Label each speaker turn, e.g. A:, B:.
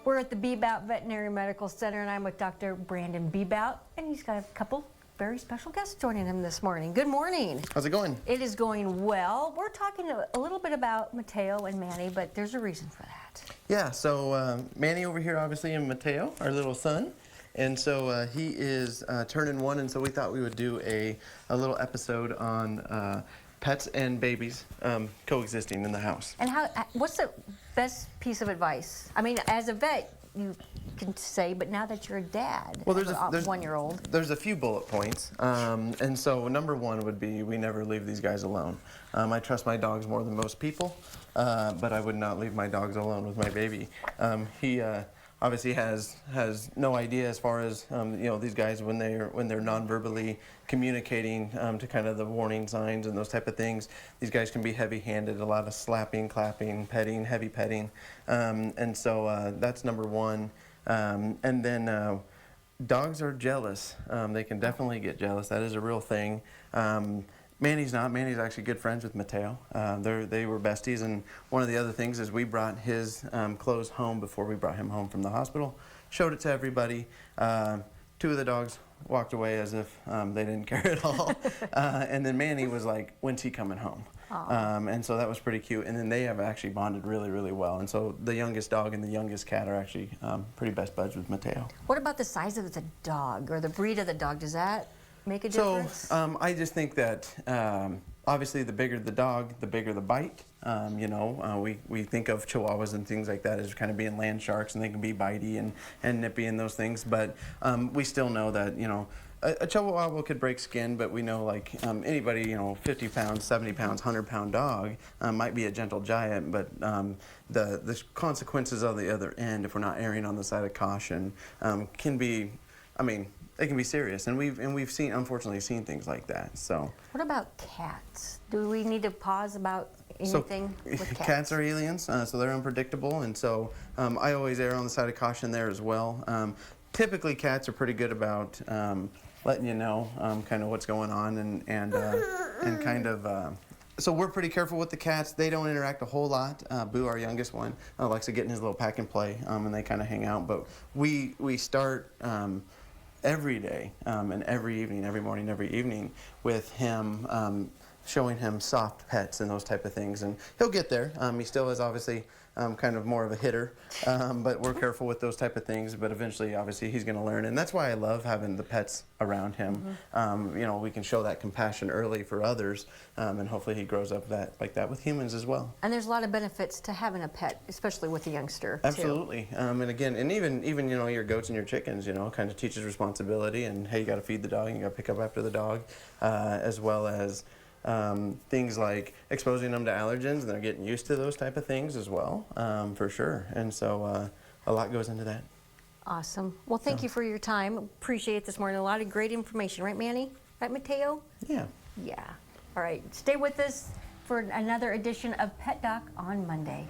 A: We're at the Beebout Veterinary Medical Center, and I'm with Dr. Brandon Beebout, and he's got a couple very special guests joining him this morning. Good morning.
B: How's it going?
A: It is going well. We're talking a little bit about Mateo and Manny, but there's a reason for that.
B: Yeah, so Manny over here, obviously, and Mateo, our little son. And so he is turning 1, and so we thought we would do a little episode on pets and babies coexisting in the house.
A: And what's the best piece of advice? I mean, as a vet, you can say, but now that you're a dad,
B: well,
A: there's a 1-year-old.
B: There's a few bullet points. And so number 1 would be we never leave these guys alone. I trust my dogs more than most people, but I would not leave my dogs alone with my baby. He obviously has no idea as far as you know, these guys when they're non-verbally communicating to kind of the warning signs and those type of things. These guys can be heavy-handed, a lot of slapping, clapping, petting, heavy petting, and so that's number 1. And then dogs are jealous. They can definitely get jealous. That is a real thing. Manny's not. Manny's actually good friends with Mateo. They were besties, and one of the other things is we brought his clothes home before we brought him home from the hospital, showed it to everybody. 2 of the dogs walked away as if they didn't care at all. And then Manny was like, when's he coming home? And so that was pretty cute. And then they have actually bonded really, really well. And so the youngest dog and the youngest cat are actually pretty best buds with Mateo.
A: What about the size of the dog or the breed of the dog? Does that make a difference?
B: So I just think that obviously the bigger the dog, the bigger the bite. You know, we think of Chihuahuas and things like that as kind of being land sharks, and they can be bitey and nippy and those things. But we still know that, you know, a Chihuahua could break skin, but we know, like, anybody, you know, 50 pounds, 70 pounds, 100-pound dog might be a gentle giant, but the consequences on the other end, if we're not erring on the side of caution, can be, I mean, they can be serious, and we've unfortunately seen things like that. So
A: what about cats? Do we need to pause about anything with cats?
B: Cats are aliens, so they're unpredictable, and so I always err on the side of caution there as well. Typically, cats are pretty good about letting you know kind of what's going on, and kind of. So we're pretty careful with the cats. They don't interact a whole lot. Boo, our youngest one, likes to get in his little pack and play, and they kind of hang out. But we start every day and every evening, every morning, every evening with him, showing him soft pets and those type of things. And he'll get there. He still is obviously kind of more of a hitter, but we're careful with those type of things. But eventually, obviously, he's going to learn. And that's why I love having the pets around him. You know, we can show that compassion early for others, and hopefully he grows up like that with humans as well. And
A: there's a lot of benefits to having a pet, especially with a youngster,
B: absolutely.
A: too.
B: And again, and even you know, your goats and your chickens, you know, kind of teaches responsibility, and hey, you got to feed the dog, and you got to pick up after the dog, as well as things like exposing them to allergens, and they're getting used to those type of things as well, for sure. And so a lot goes into that.
A: Awesome. Well, thank you for your time. Appreciate it this morning. A lot of great information, right, Manny? Right, Mateo?
B: Yeah.
A: Yeah. All right. Stay with us for another edition of Pet Doc on Monday.